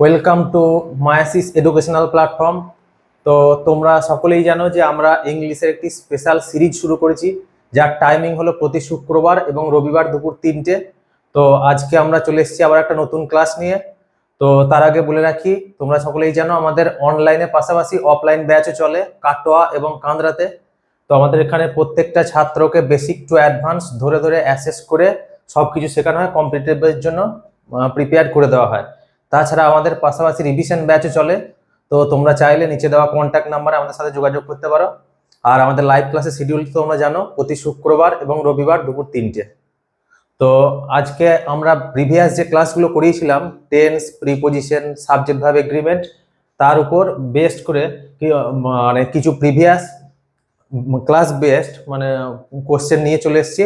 Welcome to মায়াসিস educational platform. তো তোমরা সকলেই জানো যে আমরা ইংলিশের একটি স্পেশাল সিরিজ শুরু করেছি, যার টাইমিং হলো প্রতি শুক্রবার এবং রবিবার দুপুর 3টে। তো আজকে আমরা চলে এসেছি আবার একটা নতুন ক্লাস নিয়ে। তো তার আগে বলে রাখি, তোমরা সকলেই জানো আমাদের অনলাইনের পাশাপাশি অফলাইন ব্যাচও চলে কাটোয়া এবং কান্দ্রাতে। তো আমাদের এখানে প্রত্যেকটা ছাত্রকে বেসিক টু অ্যাডভান্স ধরে ধরে অ্যাসেস করে সবকিছু শেখানো হয়, কম্পিটিটিভের জন্য প্রিপেয়ার করে দেওয়া হয়। তাছাড়া আমাদের পাশাপাশি রিভিশন ব্যাচও চলে। তো তোমরা চাইলে নিচে দেওয়া কন্ট্যাক্ট নাম্বারে আমাদের সাথে যোগাযোগ করতে পারো। আর আমাদের লাইভ ক্লাসের শিডিউল তোমরা জানো, প্রতি শুক্রবার এবং রবিবার দুপুর 3টে। তো আজকে আমরা প্রিভিয়াস যে ক্লাসগুলো করিয়েছিলাম, tense, preposition, subject verb agreement, তার উপর বেস্ড করে মানে কিছু প্রিভিয়াস ক্লাস বেস্ট মানে কোশ্চেন নিয়ে চলে এসেছি।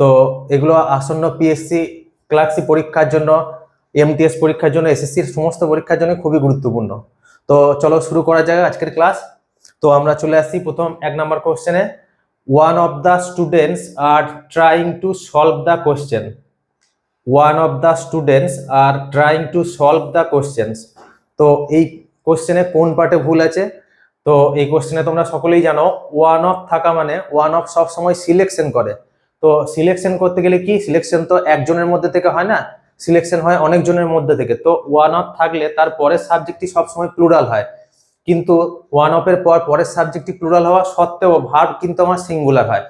তো এগুলো আসন্ন পিএসসি ক্লার্কশিপ পরীক্ষার জন্য, এমটিএস পরীক্ষার জন্য, এসএসসির সমস্ত পরীক্ষার জন্য খুবই গুরুত্বপূর্ণ। তো চলো শুরু করা যাক আজকের ক্লাস। তো আমরা চলে আসছি প্রথম 1 নম্বর কোশ্চেনে। One of the students are trying to solve the question. One of the students are trying to solve the questions. তো এই কোশ্চেনে কোন পার্টে ভুল আছে? তো এই কোশ্চেনে তোমরা সকলেই জানো, ওয়ান অফ থাকা মানে ওয়ান অফ সবসময় সিলেকশন করে। তো সিলেকশন করতে গেলে কি, সিলেকশন তো একজনের মধ্যে থেকে হয় না, সিলেকশন হয় অনেকজনের মধ্যে থেকে। তো ওয়ান অফ থাকলে তার পরের সাবজেক্টটি সবসময় প্লুরাল হয়, কিন্তু ওয়ান অফের পর পরের সাবজেক্টটি প্লুরাল হওয়া সত্ত্বেও ভার্ব কিন্তু আমার সিঙ্গুলার হয়।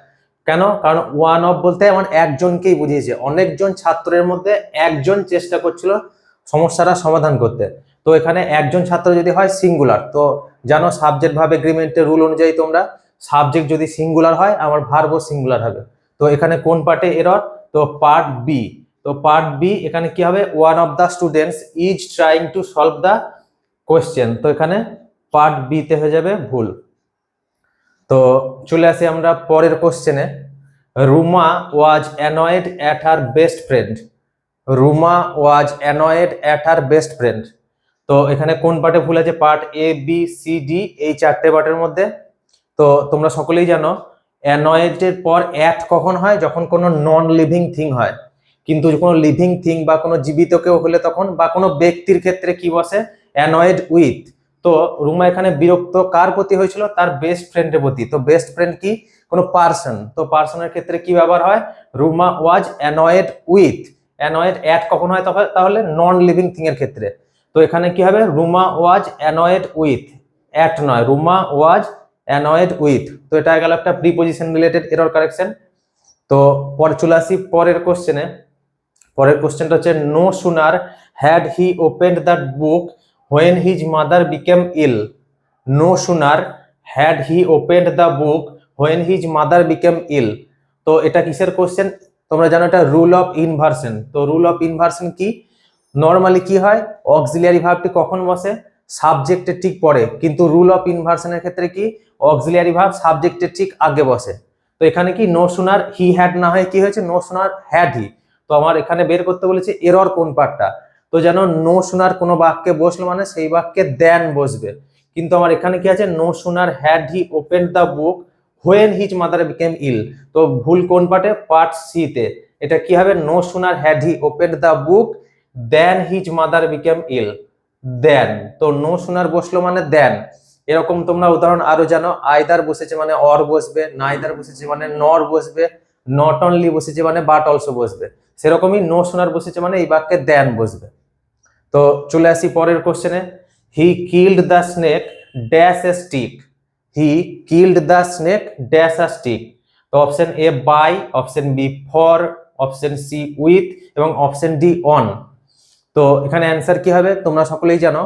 কেন? কারণ ওয়ান অফ বলতে আমার একজনকেই বুঝিয়েছে, অনেকজন ছাত্রের মধ্যে একজন চেষ্টা করছিল সমস্যাটা সমাধান করতে। তো এখানে একজন ছাত্র যদি হয় সিঙ্গুলার, তো জানো সাবজেক্ট ভার্ব এগ্রিমেন্টের রুল অনুযায়ী তোমরা সাবজেক্ট যদি সিঙ্গুলার হয় আমার ভার্বও সিঙ্গুলার হবে। তো এখানে কোন পার্টে এরর? তো পার্ট বি। তো পার্ট বি এখানে কি হবে? One of the students is trying to solve the question. তো এখানে পার্ট বি তে হয়ে যাবে ভুল। তো চলে আসি আমরা পরের কোশ্চেনে। Ruma was annoyed at her best friend. Ruma was annoyed at her best friend. তো এখানে কোন পার্টে ভুল আছে? Part A, B, C, D, এই 4টে পার্টের মধ্যে। তো তোমরা সকলেই জানো অ্যানয়েডের পর অ্যাট কখন হয়? যখন কোনো নন লিভিং থিং হয়। কিন্তু কোনো লিভিং থিং বা কোনো জীবিত কেউ হলে তখন, বা কোনো ব্যক্তির ক্ষেত্রে কি বসে? Annoyed with. তো রুমা এখানে বিরক্ত কার প্রতি হয়েছিল? তার বেস্ট ফ্রেন্ডের প্রতি। তো বেস্ট ফ্রেন্ড কি? কোনো পার্সন। তো পার্সনের ক্ষেত্রে কি ব্যবহার হয়? Ruma was annoyed with. Annoyed at কখন হয় তাহলে? নন লিভিং থিং এর ক্ষেত্রে। তো এখানে কি হবে? Ruma was annoyed with, at নয়, রুমা ওয়াজ অ্যানয়েড উইথ। তো এটা গেল একটা প্রিপোজিশন রিলেটেড এরর কারেকশন। তো পরে চলে আসি পরের কোশ্চেনে। পরের কোশ্চেনটা হচ্ছে, no sooner had he opened that book when his mother became ill. No sooner had he opened the book when his mother became ill. তো এটা কিসের কোশ্চেন? তোমরা জানো এটা রুল অফ ইনভার্সন। তো রুল অফ ইনভার্সন কি? Normally কি হয়, অক্সিলিয়ারি ভার্বটি কখন বসে? সাবজেক্টের ঠিক পরে। কিন্তু রুল অফ ইনভার্সনের ক্ষেত্রে কি, অক্সিলিয়ারি ভার্ব সাবজেক্টের ঠিক আগে বসে। তো এখানে কি, নো সুনার হি হ্যাড না হয় কি হয়েছে? No sooner had he. তো আমার এখানে বের করতে বলেছে এরর কোন পার্টটা। তো যেন নো সুনার কোনো বাক্যে বসলো মানে সেই বাক্যে দেন বসবে। কিন্তু আমার এখানে কি আছে? No sooner had he open the book when his mother became ill. তো ভুল কোন পার্টে? পার্ট সি তে। এটা কি হবে? No sooner had he open the book then his mother became ill. Then, তো নো সুনার বসলো মানে দেন। এরকম তোমরা উদাহরণ আরো জানো, আইদার বসেছে মানে অর বসবে, নাইদার বসেছে মানে নর বসবে, নট অনলি বসেছে মানে বাট অলসো বসবে। সেরকমই নো সুনার বসেছে মানে এই বাক্যে দেন বসবে। তো চলে আসি পরের কোশ্চেনে। He killed the snake dash a stick. He killed the snake dash a stick. তো option A by, option B for, option C with এবং অপশন ডি অন। তো এখানে অ্যান্সার কি হবে? তোমরা সকলেই জানো,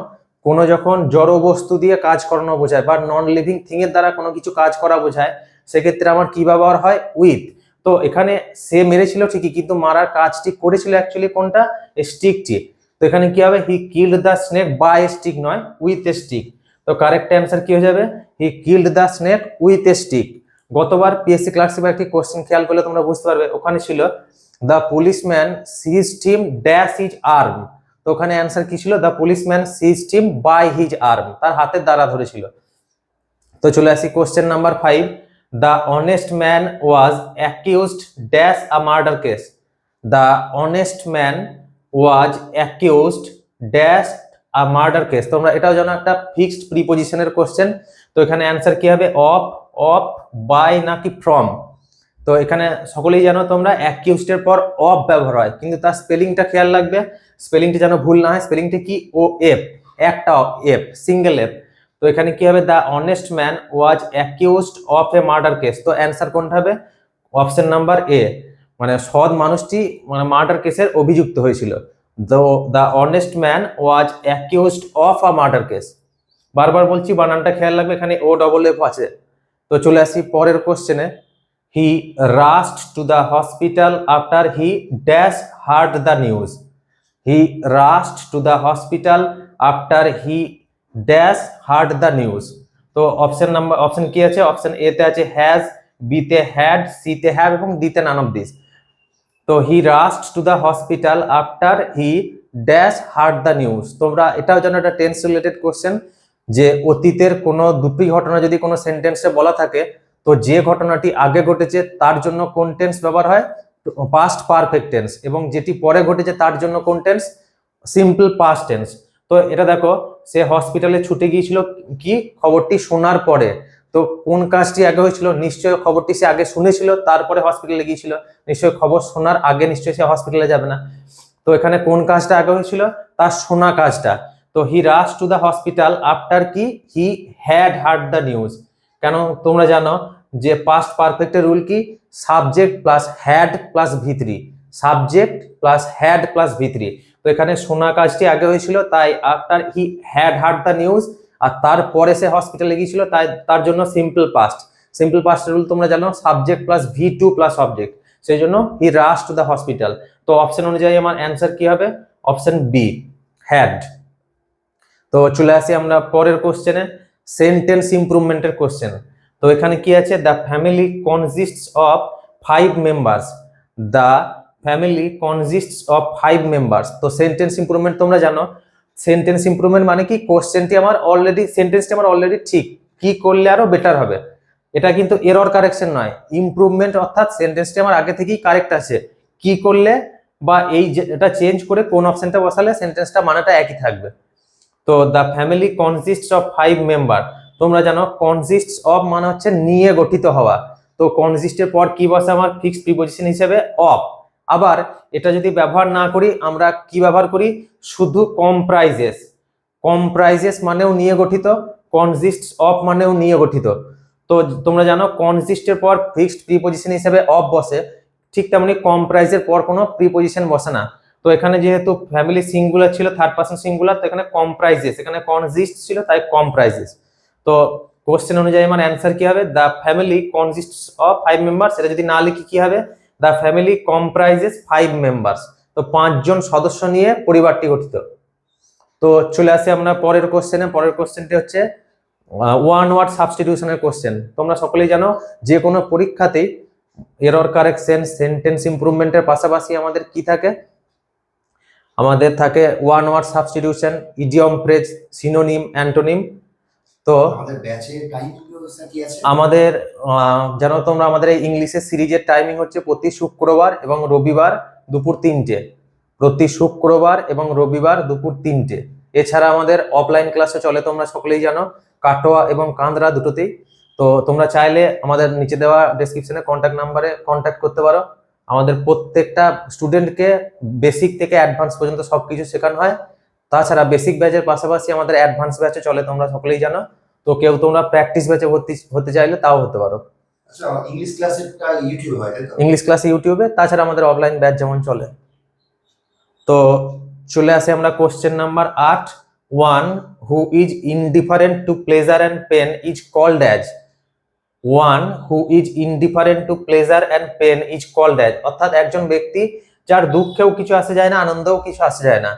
কোনো যখন জড় বস্তু দিয়ে কাজ করানো বোঝায় বা নন লিভিং থিং এর দ্বারা কোনো কিছু কাজ করা বোঝায়, সেক্ষেত্রে আমার কি ব্যবহার হয়? উইথ। তো এখানে সে মেরেছিল ঠিকই, কিন্তু মারার কাজটি করেছিল অ্যাকচুয়ালি কোনটা? স্টিকটি। তো এখানে কি হবে? He killed the snake by stick নয়, উইথ এ স্টিক। তো কারেক্ট অ্যান্সার কি হয়ে যাবে? He killed the snake with a stick. গতবার পিএসসি ক্লার্কশিপের একটি কোশ্চেন খেয়াল করলে তোমরা বুঝতে পারবে, ওখানে ছিল the policeman seized him dash his arm. তো ওখানে অ্যান্সার কি ছিল? The policeman seized him by his arm, তার হাতের দ্বারা ধরেছিল। তো চলে আসি question number 5। The honest man was accused dash a murder case. The honest man was accused dash a murder case. তোমরা এটাও জানো একটা ফিক্সড প্রিপজিশনের কোশ্চেন। তো এখানে অ্যান্সার কি হবে? অফ, বাই নাকি ফ্রম। তো এখানে সকলেই জানো তোমরা অ্যাকিউজড এর পর অফ ব্যবহার হয়, কিন্তু তার স্পেলিংটা খেয়াল রাখবে, স্পেলিংটা যেন ভুল না হয়। স্পেলিংটা কি? ও এফ, একটা এফ, সিঙ্গেল এফ। তো এখানে কি হবে? The honest man was accused of a murder case. তো অ্যান্সার কোনটা হবে? অপশন নাম্বার এ, মানে সৎ মানুষটি মানে মার্ডার কেসের অভিযুক্ত হয়েছিল। The honest man was accused of a murder case. বারবার বলছি বানানটা খেয়াল রাখবে, এখানে ও ডবল এফ আছে। তো চলে আসি পরের কোশ্চেনে। He rushed to the hospital after he dash heard the news. He rushed to the hospital after he dash heard the news. তো অপশন কি আছে? অপশন এ তে আছে হ্যাজ, বি তে হ্যাড, সি তে হ্যাভ এবং ডি তে none of this. তো he rushed to the hospital after he dash heard the news. তোমরা এটাও জানো একটা টেন্স রিলেটেড কোশ্চেন, যে অতীতের কোনো দুটি ঘটনা যদি কোনো সেন্টেন্সে বলা থাকে, তো যে ঘটনাটি আগে ঘটেছে তার জন্য কোন টেন্স ব্যবহার হয়? Past perfect tense. এবং যেটি পরে ঘটেছে তার জন্য কোন টেন্স? Simple past tense. তো এটা দেখো, সে হসপিটালে ছুটে গিয়েছিল কি খবরটি শোনার পরে। তো কোন কাজটি আগে হয়েছিল? নিশ্চয়ই খবরটি সে আগে শুনেছিল তারপরে হসপিটালে গিয়েছিল। নিশ্চয়ই খবর শোনার আগে নিশ্চয়ই সে হসপিটালে যাবে না। তো এখানে কোন কাজটা আগে হয়েছিল? তার শোনা কাজটা। তো হি রাশ টু দ্য হসপিটাল আফটার কি? He had hard the news. কেন? তোমরা জানো যে পাস্ট পারফেক্টের রুল কি? Subject plus had plus ভি3, subject plus had plus ভি3। তো এখানে শোনা কাজটি আগে হয়েছিল, তাই after he had hard the news. আর তারপরে সে হসপিটালে গিয়েছিল, তাই তার জন্য সিম্পল পাস্ট। সিম্পল পাস্টের রুল তোমরা জানো, সাবজেক্ট প্লাস ভি2 প্লাস অবজেক্ট। সেই জন্য হি রাশ টু দ্য হসপিটাল। তো অপশন অনুযায়ী আমার অ্যান্সার কি হবে? Option B, had. তো চলে আসি আমরা পরের কোশ্চেনে, সেন্টেন্স ইমপ্রুভমেন্টের কোশ্চেন। তো এখানে কি আছে? The family consists of 5 members. The family consists of 5 members. তো সেন্টেন্স ইমপ্রুভমেন্ট তোমরা জানো, সেন্টেন্স ইমপ্রুভমেন্ট মানে কি? সেন্টেন্সটি আমার অলরেডি ঠিক, কি করলে আরো বেটার হবে। এটা কিন্তু এরর কারেকশন নয়, ইমপ্রুভমেন্ট অর্থাৎ সেন্টেন্সটি আমার আগে থেকেই কারেক্ট আছে, কি করলে বা এটা চেঞ্জ করে কোন অপশনটা বসালে সেন্টেন্সটা মানেটা একই থাকবে। তো the family consists of 5 member. তোমরা জানো কনসিস্টস অফ মানে হচ্ছে নিয়ে গঠিত হওয়া। তো কনসিস্টের পর কি বসে? আমার ফিক্সড প্রিপজিশন হিসেবে অফ। আবার এটা যদি ব্যবহার না করি, আমরা কি ব্যবহার করি? শুধু কম্প্রাইজেস। কম্প্রাইজেস মানেও নিয়ে গঠিত, কনসিস্টস অফ মানেও নিয়ে গঠিত। তো তোমরা জানো কনসিস্টের পর ফিক্সড প্রিপজিশন হিসেবে অফ বসে, ঠিক তেমনি কম্প্রাইজের পর কোনো প্রিপজিশন বসে না। তো এখানে যেহেতু ফ্যামিলি সিঙ্গুলার ছিল, থার্ড পারসন সিঙ্গুলার, তো এখানে কম্প্রাইজেস, এখানে কনসিস্ট ছিল তাই কম্প্রাইজেস। তো কোশ্চেন অনুযায়ী আমার অ্যান্সার কি হবে? The family consists of 5 members. এটা যদি না লিখি কি হবে? The family comprises 5 members. তো 5 জন সদস্য নিয়ে পরিবারটি গঠিত। তো চলে আসি আমরা পরের কোশ্চেনে। পরের কোশ্চেনটি হচ্ছে ওয়ান ওয়ার্ড সাবস্টিটিউশনের কোশ্চেন। তোমরা সকলেই জানো যে কোনো পরীক্ষাতেই এরর কারেকশন, সেন্টেন্স ইমপ্রুভমেন্টের পাশাপাশি আমাদের কি থাকে? আমাদের থাকে one word substitution, idiom phrase, synonym, antonym. তো আমাদের ব্যাচের টাইমিং ব্যবস্থা কি আছে? আমাদের জানো তোমরা আমাদের এই ইংলিশের সিরিজের টাইমিং হচ্ছে প্রতি শুক্রবার এবং রবিবার দুপুর 3টে। প্রতি শুক্রবার এবং রবিবার দুপুর 3টে। এছাড়া আমাদের অফলাইন ক্লাসে চলে, তোমরা সকলেই জানো, কাটোয়া এবং কান্দ্রা দুটোতেই। তো তোমরা চাইলে আমাদের নিচে দেওয়া ডেসক্রিপশনে কন্ট্যাক্ট নাম্বারে কন্ট্যাক্ট করতে পারো। আমাদের প্রত্যেকটা স্টুডেন্টকে বেসিক থেকে অ্যাডভান্স পর্যন্ত সবকিছু শেখানো হয়। তাছাড়া বেসিক ব্যাচের পাশাপাশি আমাদের অ্যাডভান্স ব্যাচে চলে, তোমরা সকলেই জানো। তো কেউ তোমরা প্র্যাকটিস ব্যাচে ভর্তি হতে চাইলে তাও হতে পারো। আচ্ছা, ইংলিশ ক্লাসেরটা ইউটিউবে হয় তাই তো? ইংলিশ ক্লাস ইউটিউবে, তাছাড়া আমাদের অফলাইন ব্যাচ যেমন চলে। তো চলে আসে আমরা question number 8। One who is indifferent to pleasure and pain is called as. One who is indifferent to pleasure and pain is called as, অর্থাৎ একজন ব্যক্তি যার দুঃখেও কিছু আসে যায় না, আনন্দেও কিছু আসে যায় না,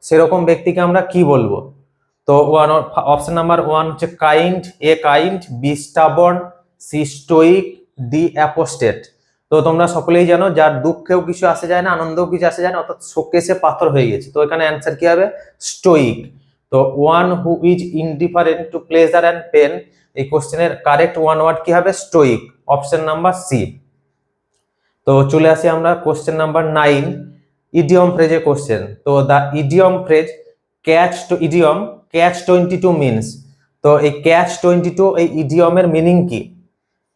সেরকম ব্যক্তিকে আমরা কি বলবো? তো অপশন নাম্বার 1 হচ্ছে kind, A kind, B stubborn, C stoic, D apostate. তো তোমরা সকলেই জানো যার দুঃখেও কিছু আসে যায় না, আনন্দেও কিছু আসে যায় না, অর্থাৎ শোকেসে পাথর হয়ে গেছে। তো এখানে অ্যান্সার কি হবে? স্টোইক। তো one who is indifferent to pleasure and pain, এই কোশ্চেনের কারেক্ট ওয়ান ওয়ার্ড কি হবে? Stoic, option number C. তো চলে আসি আমরা কোশ্চেন নাম্বার 9, ইডিয়ম ফ্রেজে কোশ্চেন। তো the idiom phrase catch 22 means. তো এই ক্যাচ 22 এই ইডিয়মের মিনিং কি?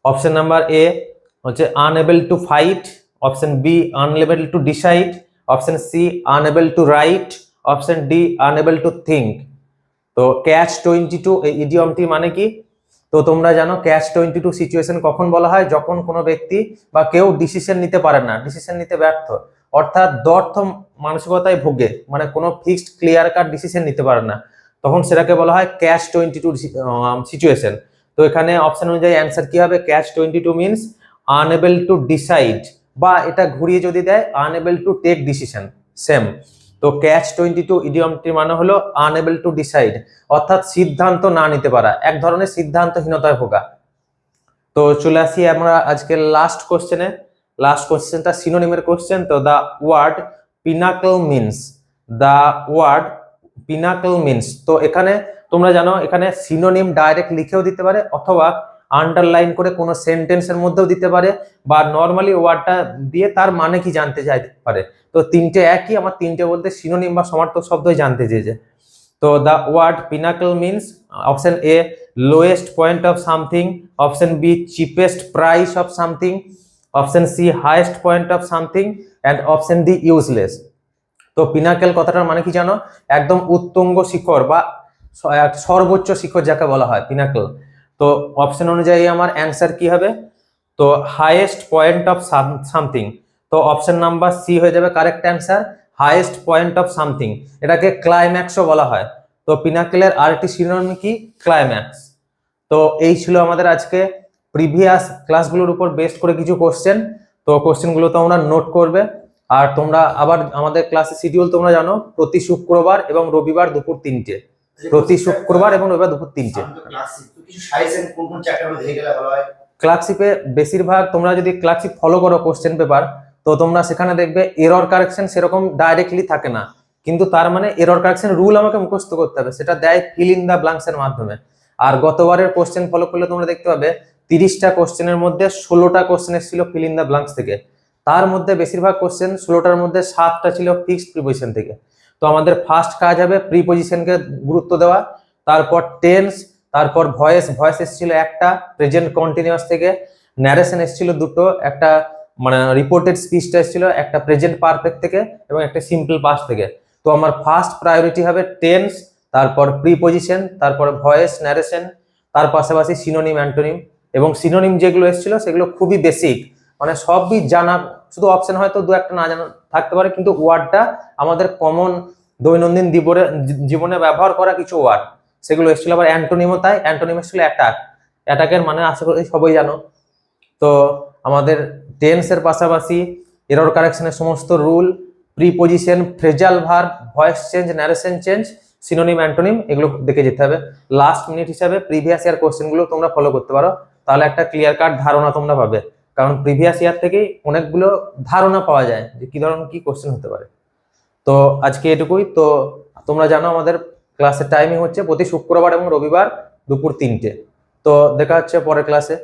অপশন নাম্বার এ হচ্ছে unable to fight, option B unable to decide, option C unable to write, option D unable to think. তো catch 22 এই ইডিয়মটি মানে কি? তো তোমরা জানো ক্যাচ 22 সিচুয়েশন কখন বলা হয়? যখন কোনো ব্যক্তি বা কেউ ডিসিশন নিতে পারে না, ডিসিশন নিতে ব্যর্থ, অর্থাৎ দ্বর্থ মানসিকতায় ভোগে, মানে কোনো ফিক্সড ক্লিয়ার কাট ডিসিশন নিতে পারে না, তখন সেটাকে বলা হয় ক্যাচ 22 সিচুয়েশন। তো এখানে অপশন অনুযায়ী অ্যান্সার কি হবে? Catch 22 means unable to decide, বা এটা ঘুরিয়ে যদি দেয় unable to take decision, same. তো ক্যাচ 22 ইডিয়মটির মানে হলো আনএবল টু ডিসাইড, অর্থাৎ সিদ্ধান্ত না নিতে পারা, এক ধরনের সিদ্ধান্তহীনতায় ভোগা। তো চলে আসি আমরা আজকে লাস্ট কোশ্চেনে। লাস্ট কোশ্চেনটা সিনোনিমের কোশ্চেন। তো the word pinnacle means, the word pinnacle means. তো এখানে তোমরা জানো এখানে সিনোনিম ডাইরেক্ট লিখেও দিতে পারে, অথবা আন্ডারলাইন করে কোনো সেন্টেন্সের মধ্যেও দিতে পারে, বা নর্মালি ওয়ার্ডটা দিয়ে তার মানে কি জানতে চাইতে পারে। তো তিনটে একই, আমার তিনটে বলতে সিনোনিম বা সমার্থক শব্দই জানতে চেয়েছে। তো the word pinnacle means option A lowest point of something, option B cheapest price of something, option C highest point of something, and option D useless. তো পিনাকেল কথাটার মানে কি জানো? একদম উত্তুঙ্গ শিখর বা সর্বোচ্চ শিখর যাকে বলা হয় পিনাকেল। তো অপশন অনুযায়ী আমার অ্যান্সার কি হবে? তো হাইয়েস্ট পয়েন্ট অফ সামথিং। তো অপশন নাম্বার সি হয়ে যাবে correct answer, highest point of something. এটাকে ক্লাইম্যাক্সও বলা হয়। তো পিনাকেলের আরেকটি সিনোনিম কি? ক্লাইম্যাক্স। তো এই ছিল আমাদের আজকে প্রিভিয়াস ক্লাসগুলোর উপর বেস্ট করে কিছু কোশ্চেন। তো কোশ্চেনগুলো তোমরা নোট করবে। আর তোমরা আবার আমাদের ক্লাসের শিডিউল তোমরা জানো, প্রতি শুক্রবার এবং রবিবার দুপুর 3টে, প্রতি শুক্রবার এবং রবিবার দুপুর 3টে। কিছু সাজেশন কোন কোন চ্যাপ্টার দেখে গেলে ভালো হয়? ক্লাসিপে বেশিরভাগ তোমরা যদি ক্লাসিপ ফলো করো কোশ্চেন পেপার, তো তোমরা সেখানে দেখবে এরর কারেকশন সেরকম ডাইরেক্টলি থাকে না, কিন্তু তার মানে এরর কারেকশন রুল আমাকে মুখস্থ করতে হবে, সেটা দেয় ফিল ইন দা ব্ল্যাঙ্কস এর মাধ্যমে। আর গতবারের কোশ্চেন ফলো করলে তোমরা দেখতে পাবে 30টা কোশ্চেনের মধ্যে 16টা কোশ্চেন এসেছিল ফিল ইন দা ব্ল্যাঙ্কস থেকে। তার মধ্যে বেশিরভাগ কোশ্চেন 16টার মধ্যে 7টা ছিল ফিক্সড প্রিপোজিশন থেকে। তো আমাদের ফার্স্ট কাজ হবে প্রিপোজিশনকে গুরুত্ব দেওয়া, তারপর টেন্স, তারপর ভয়েস এসেছিল একটা প্রেজেন্ট কন্টিনিউয়াস থেকে, ন্যারেশন এসেছিল দুটো, একটা মানে রিপোর্টেড স্পিচটা এসেছিল একটা প্রেজেন্ট পারফেক্ট থেকে এবং একটা সিম্পল পাস্ট থেকে। তো আমার ফার্স্ট প্রায়োরিটি হবে টেন্স, তারপর প্রিপোজিশন, তারপর ভয়েস, ন্যারেশন, তার পাশাপাশি সিনোনিম, অ্যান্টোনিম। এবং সিনোনিম যেগুলো এসেছিল সেগুলো খুবই বেসিক, মানে সবই জানা, শুধু অপশন হয়তো দু একটা না জানা থাকতে পারে, কিন্তু ওয়ার্ডটা আমাদের কমন দৈনন্দিন জীবনে ব্যবহার করা কিছু ওয়ার্ড সেগুলো এসেছিল। আবার অ্যান্টোনিমও তাই, অ্যান্টোনিম এসেছিল অ্যাটাক, অ্যাটাকের মানে আশা করি সবাই জানো। তো আমাদের টেন্সের পাশাপাশি এরর কারেকশনের সমস্ত rule, preposition, phrasal verb, voice change, narration change, synonym, antonym, এগুলো দেখে যেতে হবে। লাস্ট মিনিট হিসাবে প্রিভিয়াস ইয়ার কোশ্চেনগুলো তোমরা ফলো করতে পারো, তাহলে একটা ক্লিয়ার কাট ধারণা তোমরা পাবে, কারণ প্রিভিয়াস ইয়ার থেকেই অনেকগুলো ধারণা পাওয়া যায় যে কি ধরনের কি কোশ্চেন হতে পারে। তো আজকে এটুকুই। তো তোমরা জানো আমাদের ক্লাসের টাইমিং হচ্ছে প্রতি শুক্রবার এবং রবিবার দুপুর 3টে। তো দেখা হচ্ছে পরের ক্লাসে।